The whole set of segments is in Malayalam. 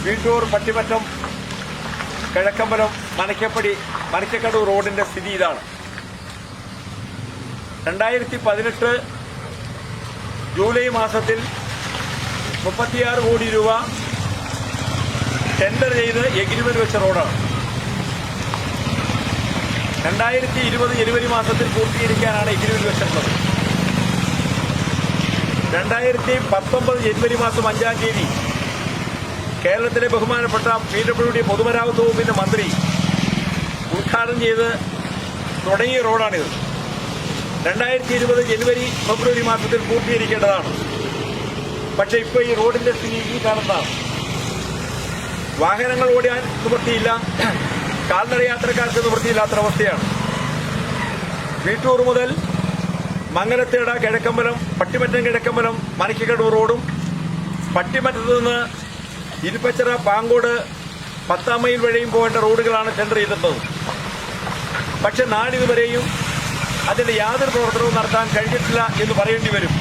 വീട്ടൂർ പട്ടിമറ്റം കിഴക്കമ്പലം മനക്കക്കടവ് റോഡിന്റെ സ്ഥിതി ഇതാണ്. 2018 ജൂലൈ മാസത്തിൽ 36 കോടി രൂപ ടെൻഡർ ചെയ്ത് എഗ്രിമെന്റ് വെച്ച റോഡാണ്. 2020 ജനുവരി മാസത്തിൽ പൂർത്തീകരിക്കാനാണ് എഗ്രിമെന്റ് വെച്ചിട്ടുള്ളത്. 2019 ജനുവരി മാസം 5-ാം തീയതി കേരളത്തിലെ ബഹുമാനപ്പെട്ട PWD പൊതുമരാമത്ത് വകുപ്പിന്റെ മന്ത്രി ഉദ്ഘാടനം ചെയ്ത് തുടങ്ങിയ റോഡാണിത്. 2020 ജനുവരി ഫെബ്രുവരി മാസത്തിൽ പൂർത്തീകരിക്കേണ്ടതാണ്. പക്ഷെ ഇപ്പോൾ ഈ റോഡിന്റെ സ്ഥിതി ഈ കാണുന്നതാണ്. വാഹനങ്ങൾ ഓടാൻ നിവൃത്തിയില്ല, കാൽനട യാത്രക്കാർക്ക് നിവൃത്തിയില്ലാത്തൊരവസ്ഥയാണ്. വീട്ടൂർ മുതൽ മംഗലത്തേട കിഴക്കമ്പലം, പട്ടിമറ്റം കിഴക്കമ്പലം, മനക്കക്കടവ് റോഡും പട്ടിമറ്റത്ത് നിന്ന് ഇരുപ്പച്ചിറ, പാങ്കോട്, 10-ാം മൈൽ വഴിയും പോകേണ്ട റോഡുകളാണ് ടെൻഡർ ചെയ്തിട്ടുള്ളത്. പക്ഷെ നാളിതുവരെയും അതിന്റെ യാതൊരു പ്രവർത്തനവും നടത്താൻ കഴിഞ്ഞിട്ടില്ല എന്ന് പറയേണ്ടി വരും.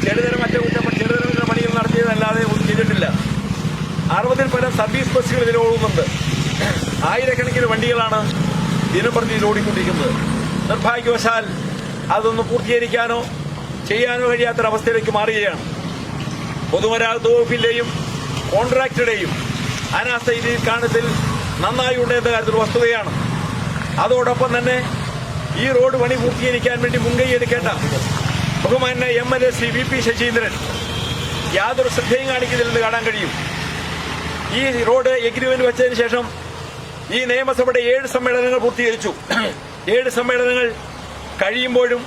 ചെറുതരം ചെറുതരം പണികൾ നടത്തിയതല്ലാതെ ഒന്നും ചെയ്തിട്ടില്ല. 60-ൽ പരം സർവീസ് ബസ്സുകൾ ഇതിൽ ഓടുന്നുണ്ട്. ആയിരക്കണക്കിന് വണ്ടികളാണ് ദിനംപ്രതി ഓടിക്കൊണ്ടിരിക്കുന്നത്. നിർഭാഗ്യവശാൽ അതൊന്നും പൂർത്തീകരിക്കാനോ ചെയ്യാനോ കഴിയാത്തൊരവസ്ഥയിലേക്ക് മാറുകയാണ്. പൊതുമരാമത്ത് വകുപ്പിന്റെയും കോൺട്രാക്ടറുടെയും അനാസ്ഥ ഈ കാണത്തിൽ നന്നായി ഉണ്ടെന്ന കാര്യത്തിൽ വസ്തുതയാണ്. അതോടൊപ്പം തന്നെ ഈ റോഡ് പണി പൂർത്തീകരിക്കാൻ വേണ്ടി മുൻകൈയെടുക്കേണ്ട ബഹുമാന്യ MLA ശ്രീ VP ശശീന്ദ്രൻ യാതൊരു ശ്രദ്ധയും കാണിക്കുന്നില്ലെന്ന് കാണാൻ കഴിയും. ഈ റോഡ് എഗ്രിമെന്റ് വെച്ചതിന് ശേഷം ഈ നിയമസഭയുടെ 7 സമ്മേളനങ്ങൾ പൂർത്തീകരിച്ചു. 7 സമ്മേളനങ്ങൾ കഴിയുമ്പോഴും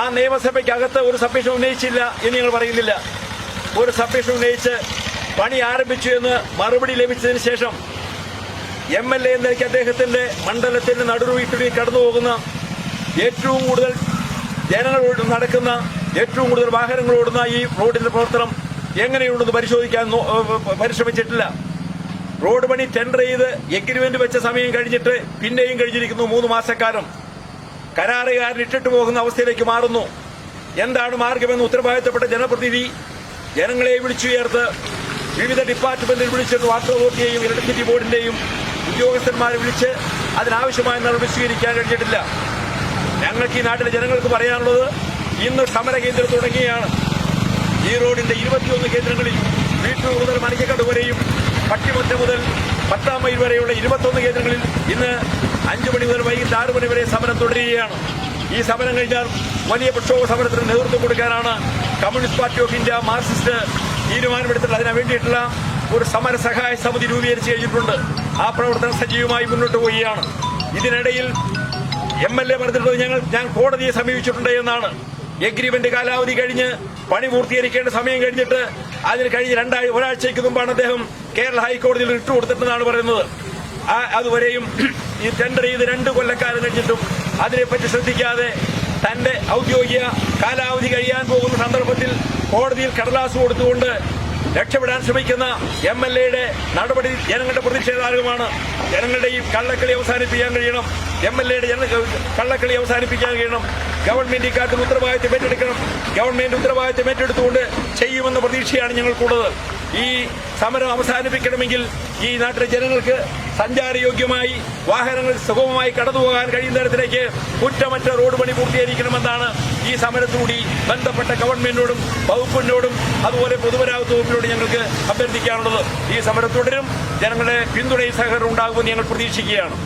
ആ നിയമസഭയ്ക്കകത്ത് ഒരു സബ്മിഷൻ ഉന്നയിച്ചില്ല എന്ന് ഞങ്ങൾ പറയുന്നില്ല. ഒരു സബ്മിഷൻ ഉന്നയിച്ച് പണി ആരംഭിച്ചു എന്ന് മറുപടി ലഭിച്ചതിന് ശേഷം MLA എന്ന നിലയ്ക്ക് അദ്ദേഹത്തിന്റെ മണ്ഡലത്തിന്റെ നടുവീട്ടിൽ കടന്നുപോകുന്ന ഏറ്റവും കൂടുതൽ ജനങ്ങൾ നടക്കുന്ന, ഏറ്റവും കൂടുതൽ വാഹനങ്ങൾ ഓടുന്ന ഈ റോഡിന്റെ പ്രവർത്തനം എങ്ങനെയുണ്ടെന്ന് പരിശോധിക്കാൻ പരിശ്രമിച്ചിട്ടില്ല. റോഡ് പണി ടെൻഡർ ചെയ്ത് എഗ്രിമെന്റ് വെച്ച സമയം കഴിഞ്ഞിട്ട് പിന്നെയും കഴിഞ്ഞിരിക്കുന്നു 3 മാസക്കാലം. കരാറുകാരൻ ഇട്ടിട്ട് പോകുന്ന അവസ്ഥയിലേക്ക് മാറുന്നു. എന്താണ് മാർഗമെന്ന് ഉത്തരവാദിത്തപ്പെട്ട ജനപ്രതിനിധി ജനങ്ങളെ വിളിച്ചു ചേർത്ത് വിവിധ ഡിപ്പാർട്ട്മെന്റിൽ വിളിച്ചിട്ട് വാട്ടർ അതോറിറ്റിയെയും ഇലക്ട്രിസിറ്റി ബോർഡിന്റെയും ഉദ്യോഗസ്ഥന്മാരെ വിളിച്ച് അതിനാവശ്യമായ നടപടി സ്വീകരിക്കാൻ കഴിഞ്ഞിട്ടില്ല. ഞങ്ങൾക്ക് ഈ നാട്ടിലെ ജനങ്ങൾക്ക് പറയാനുള്ളത്, ഇന്ന് സമരകേന്ദ്രം തുടങ്ങിയാണ്. ഈ റോഡിന്റെ 21 കേന്ദ്രങ്ങളിൽ വീട്ടൂർ മുതൽ മനക്കക്കടവ് വരെയും പട്ടിമറ്റം മുതൽ 10-ാം മൈൽ വരെയുള്ള 21 കേന്ദ്രങ്ങളിൽ ഇന്ന് 5 മണി മുതൽ വൈകിട്ട് 6 മണി വരെ സമരം തുടരുകയാണ്. ഈ സമരം കഴിഞ്ഞാൽ വലിയ പ്രക്ഷോഭ സമരത്തിന് നേതൃത്വം കൊടുക്കാനാണ് communist party of India Marxist തീരുമാനമെടുത്തിട്ടുള്ള അതിനു വേണ്ടിയിട്ടുള്ള ഒരു സമര സഹായ സമിതി രൂപീകരിച്ചു കഴിഞ്ഞിട്ടുണ്ട്. ആ പ്രവർത്തനം സജീവമായി മുന്നോട്ട് പോവുകയാണ്. ഇതിനിടയിൽ MLA പറഞ്ഞിട്ടുള്ളത് ഞാൻ കോടതിയെ സമീപിച്ചിട്ടുണ്ട് എന്നാണ്. എഗ്രിമെന്റ് കാലാവധി കഴിഞ്ഞ് പണി പൂർത്തീകരിക്കേണ്ട സമയം കഴിഞ്ഞിട്ട് അതിന് കഴിഞ്ഞ് ഒരാഴ്ചയ്ക്ക് മുമ്പാണ് അദ്ദേഹം കേരള ഹൈക്കോടതിയിൽ റിട്ട് കൊടുത്തിട്ടെന്നാണ് പറയുന്നത്. അതുവരെയും ഈ ടെൻഡർ ചെയ്ത് 2 കൊല്ലക്കാലം കഴിഞ്ഞിട്ടും അതിനെപ്പറ്റി ശ്രദ്ധിക്കാതെ തന്റെ ഔദ്യോഗിക കാലാവധി കഴിയാൻ പോകുന്ന സന്ദർഭത്തിൽ കോടതിയിൽ കടലാസ് കൊടുത്തുകൊണ്ട് രക്ഷപ്പെടാൻ ശ്രമിക്കുന്ന MLA-യുടെ നടപടി ജനങ്ങളുടെ പ്രതിഷേധാർഹമാണ്. ജനങ്ങളുടെ ഈ കള്ളക്കളി അവസാനിപ്പിക്കാൻ കഴിയണം. MLA-യുടെ കള്ളക്കളി അവസാനിപ്പിക്കാൻ കഴിയണം. ഗവൺമെന്റ് ഇക്കാര്യത്തിൽ ഉത്തരവാദിത്തം ഏറ്റെടുക്കണം. ഗവൺമെന്റ് ഉത്തരവാദിത്തം ഏറ്റെടുത്തുകൊണ്ട് ചെയ്യുമെന്ന പ്രതീക്ഷയാണ് ഞങ്ങൾക്കുള്ളത്. ഈ സമരം അവസാനിപ്പിക്കണമെങ്കിൽ ഈ നാട്ടിലെ ജനങ്ങൾക്ക് സഞ്ചാരയോഗ്യമായി വാഹനങ്ങൾ സുഗമമായി കടന്നുപോകാൻ കഴിയുന്ന തരത്തിലേക്ക് കുറ്റമറ്റ റോഡ് പണി പൂർത്തീകരിക്കണമെന്നാണ് ഈ സമരത്തോടുകൂടി ബന്ധപ്പെട്ട ഗവൺമെന്റിനോടും വകുപ്പിനോടും അതുപോലെ പൊതുമരാമത്ത് വകുപ്പിനോടും ഞങ്ങൾക്ക് അഭ്യർത്ഥിക്കാനുള്ളത്. ഈ സമരം തുടരും. ജനങ്ങളുടെ പിന്തുണയും സഹകരണം ഉണ്ടാകുമെന്ന് ഞങ്ങൾ പ്രതീക്ഷിക്കുകയാണ്.